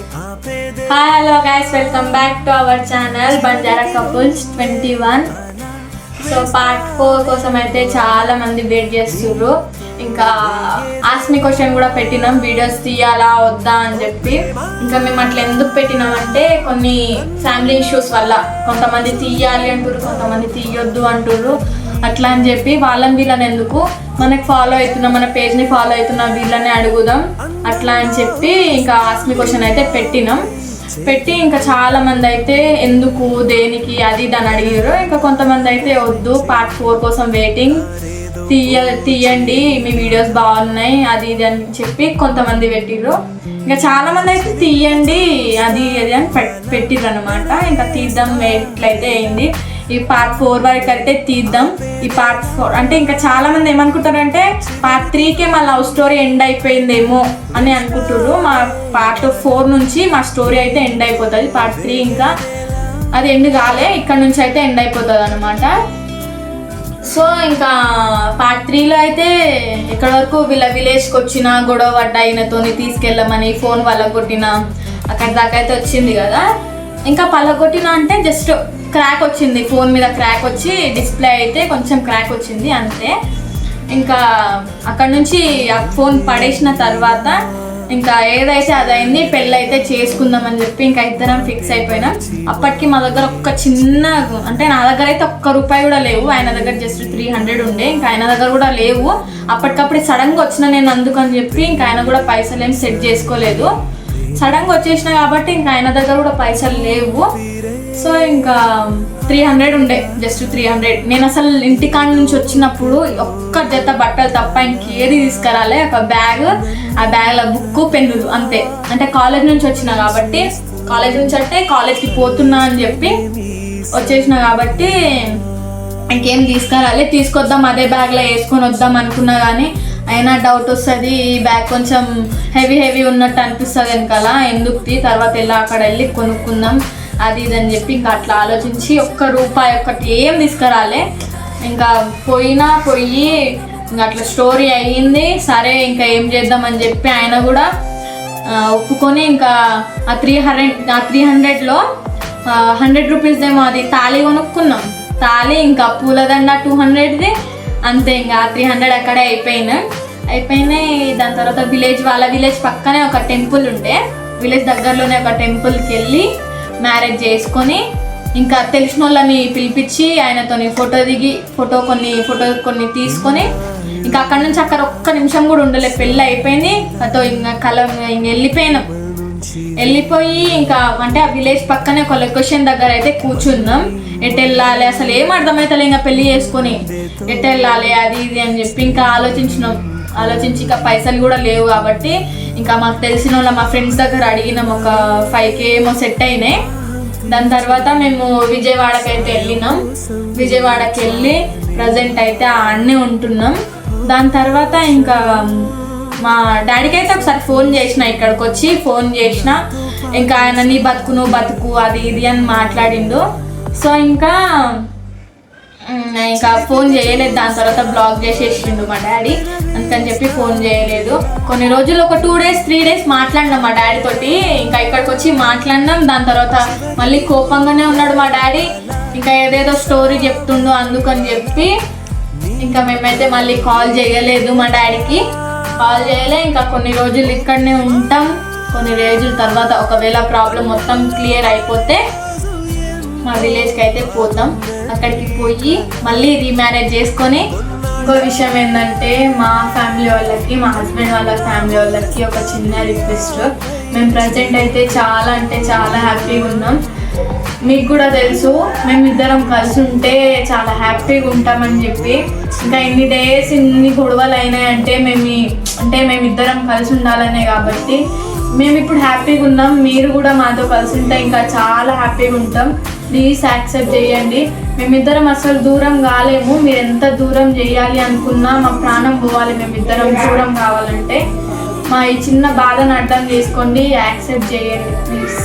Hi hello guys, welcome back to our channel Banjara couples 21. So part 4 కోసం అయితే చాలా మంది వెయిట్ చేస్తున్నారు. ఇంకా ఆస్మి క్వశ్చన్ కూడా పెట్టినాం, వీడియోస్ తీయాలా వద్దా అని చెప్పి. ఇంకా మేము అట్లా ఎందుకు పెట్టినామంటే కొన్ని ఫ్యామిలీ ఇష్యూస్ వల్ల కొంతమంది తీయాలి అంటారు, కొంతమంది తీయొద్దు అంటారు. అట్లా అని చెప్పి వాళ్ళని వీళ్ళని ఎందుకు, మనకి ఫాలో అవుతున్న మన పేజ్ని ఫాలో అవుతున్న వీళ్ళని అడుగుదాం అట్లా అని చెప్పి ఇంకా ఆస్మి క్వశ్చన్ అయితే పెట్టి ఇంకా చాలా మంది అయితే ఎందుకు దేనికి అది దాన్ని అడిగారు. ఇంకా కొంతమంది అయితే వద్దు, పార్ట్ 4 కోసం వెయిటింగ్, తీయండి మీ వీడియోస్ బాగున్నాయి అది ఇది అని చెప్పి కొంతమంది పెట్టిర్రు. ఇంకా చాలా మంది అయితే తీయండి అది అది అని పెట్టిర్రు అనమాట. ఇంకా తీద్దాం ఎట్లయితే అయింది. ఈ పార్ట్ 4 వరకు అయితే తీద్దాం. ఈ పార్ట్ 4 అంటే ఇంకా చాలా మంది ఏమనుకుంటారంటే పార్ట్ 3కే మా లవ్ స్టోరీ ఎండ్ అయిపోయిందేమో అని అనుకుంటున్నారు. మా పార్ట్ 4 నుంచి మా స్టోరీ అయితే ఎండ్ అయిపోతుంది. పార్ట్ 3 ఇంకా అది ఎండ్ కాలే, ఇక్కడ నుంచి అయితే ఎండ్ అయిపోతుంది అనమాట. సో ఇంకా పార్ట్ 3లో అయితే ఇక్కడ వరకు వీళ్ళ విలేజ్కి వచ్చిన గొడవ పడ్డ ఆయనతోని తీసుకెళ్ళమని ఫోన్ పలగొట్టిన అక్కడ దాకా అయితే వచ్చింది కదా. ఇంకా పలగొట్టిన అంటే జస్ట్ క్రాక్ వచ్చింది, ఫోన్ మీద క్రాక్ వచ్చి డిస్ప్లే అయితే కొంచెం క్రాక్ వచ్చింది అంతే. ఇంకా అక్కడ నుంచి ఆ ఫోన్ పడేసిన తర్వాత ఇంకా ఏదైతే అదైంది, పెళ్ళి అయితే చేసుకుందామని చెప్పి ఇంకా ఇద్దరం ఫిక్స్ అయిపోయినాం. అప్పటికి మా దగ్గర ఒక్క చిన్న అంటే నా దగ్గర అయితే ₹1 కూడా లేవు, ఆయన దగ్గర జస్ట్ 300 ఉండే. ఇంకా ఆయన దగ్గర కూడా లేవు. అప్పటికప్పుడు సడన్గా వచ్చిన నేను అందుకని చెప్పి ఇంకా ఆయన కూడా పైసలు ఏం సెట్ చేసుకోలేదు. సడన్గా వచ్చేసిన కాబట్టి ఇంకా ఆయన దగ్గర కూడా పైసలు లేవు. సో ఇంకా 300 ఉండే, జస్ట్ 300. నేను అసలు ఇంటికాడ నుంచి వచ్చినప్పుడు ఒక్క జత బట్టలు తప్ప ఇంకేది తీసుకురాలే, ఒక బ్యాగ్, ఆ బ్యాగ్లో బుక్ పెన్నులు అంతే. అంటే కాలేజ్ నుంచి వచ్చిన కాబట్టి, కాలేజ్ నుంచి అంటే కాలేజ్కి పోతున్నా అని చెప్పి వచ్చేసిన కాబట్టి ఇంకేం తీసుకురాలే. తీసుకొద్దాం అదే బ్యాగ్లో వేసుకొని వద్దాం అనుకున్నా కానీ అయినా డౌట్ వస్తుంది, ఈ బ్యాగ్ కొంచెం హెవీ ఉన్నట్టు అనిపిస్తుంది వెనకాల, ఎందుకు తర్వాత ఎలా అక్కడ వెళ్ళి కొనుక్కుందాం అది ఇది అని చెప్పి ఇంకా అట్లా ఆలోచించి ₹1 ఒక్కటి ఏం తీసుకురాలే. ఇంకా పోయి ఇంకా అట్లా స్టోరీ అయ్యింది. సరే ఇంకా ఏం చేద్దామని చెప్పి ఆయన కూడా ఒప్పుకొని ఇంకా ఆ 300లో ₹100 అది తాళి కొనుక్కున్నాం. తాళి ఇంకా పూలదండ 200ది అంతే. ఇంకా 300 అక్కడే అయిపోయినాయి. దాని తర్వాత వాళ్ళ విలేజ్ పక్కనే ఒక టెంపుల్ ఉంటే, విలేజ్ దగ్గరలోనే ఒక టెంపుల్కి వెళ్ళి మ్యారేజ్ చేసుకొని ఇంకా తెలిసిన వాళ్ళని పిలిపించి ఆయనతోని ఫోటో కొన్ని తీసుకొని ఇంకా అక్కడ నుంచి అక్కడ ఒక్క నిమిషం కూడా ఉండలే, పెళ్ళి అయిపోయింది. ఇంక వెళ్ళిపోయి ఇంకా అంటే ఆ విలేజ్ పక్కనే ఒక లొకేషన్ దగ్గర అయితే కూర్చుందాం. ఎటు వెళ్ళాలి అసలు ఏం అర్థమవుతలే, ఇంకా పెళ్లి చేసుకొని ఎటు వెళ్ళాలి అది ఇది అని చెప్పి ఇంకా ఆలోచించి ఇంకా పైసలు కూడా లేవు కాబట్టి ఇంకా మాకు తెలిసిన వాళ్ళ మా ఫ్రెండ్స్ దగ్గర అడిగినాం. ఒక 5K ఏమో సెట్ అయినాయి. దాని తర్వాత మేము విజయవాడకి అయితే వెళ్ళినాం. విజయవాడకి వెళ్ళి ప్రజెంట్ అయితే ఆడనే ఉంటున్నాం. దాని తర్వాత ఇంకా మా డాడీకి అయితే ఒకసారి ఫోన్ చేసిన, ఇక్కడికి వచ్చి ఫోన్ చేసిన. ఇంకా ఆయన నీ బతుకు అది ఇది అని మాట్లాడిండు. సో ఇంకా ఫోన్ చేయలేదు. దాని తర్వాత బ్లాక్ చేసేసిండు మా డాడీ, అందుకని చెప్పి ఫోన్ చేయలేదు. కొన్ని రోజులు ఒక 2 days 3 days మాట్లాడినాం మా డాడీ తోటి. ఇంకా ఇక్కడికి వచ్చి మాట్లాడినాం. దాని తర్వాత మళ్ళీ కోపంగానే ఉన్నాడు మా డాడీ, ఇంకా ఏదేదో స్టోరీ చెప్తుండు అందుకని చెప్పి ఇంకా మేమైతే మళ్ళీ కాల్ చేయలేదు మా డాడీకి, కాల్ చేయలే. ఇంకా కొన్ని రోజులు ఇక్కడనే ఉంటాం. కొన్ని రోజుల తర్వాత ఒకవేళ ప్రాబ్లం మొత్తం క్లియర్ అయిపోతే మా విలేజ్కి అయితే పోతాం. అక్కడికి పోయి మళ్ళీ రీమ్యారేజ్ చేసుకొని. ఇంకో విషయం ఏంటంటే మా ఫ్యామిలీ వాళ్ళకి, మా హస్బెండ్ వాళ్ళ ఫ్యామిలీ వాళ్ళకి ఒక చిన్న రిక్వెస్ట్. మేము ప్రజెంట్ అయితే చాలా అంటే చాలా హ్యాపీగా ఉన్నాం. మీకు కూడా తెలుసు మేమిద్దరం కలిసి ఉంటే చాలా హ్యాపీగా ఉంటామని చెప్పి. ఇంకా ఇన్ని డేస్ ఇన్ని గొడవలు అయినాయంటే మేమిద్దరం కలిసి ఉండాలనే కాబట్టి మేము ఇప్పుడు హ్యాపీగా ఉన్నాం. మీరు కూడా మాతో కలిసి ఉంటే ఇంకా చాలా హ్యాపీగా ఉంటాం. ప్లీజ్ యాక్సెప్ట్ చేయండి. మేమిద్దరం అసలు దూరం కాలేము. మీరు ఎంత దూరం చేయాలి అనుకున్నా మా ప్రాణం పోవాలి మేమిద్దరం దూరం కావాలంటే. మా ఈ చిన్న బాధను అర్థం చేసుకోండి, యాక్సెప్ట్ చేయండి ప్లీజ్.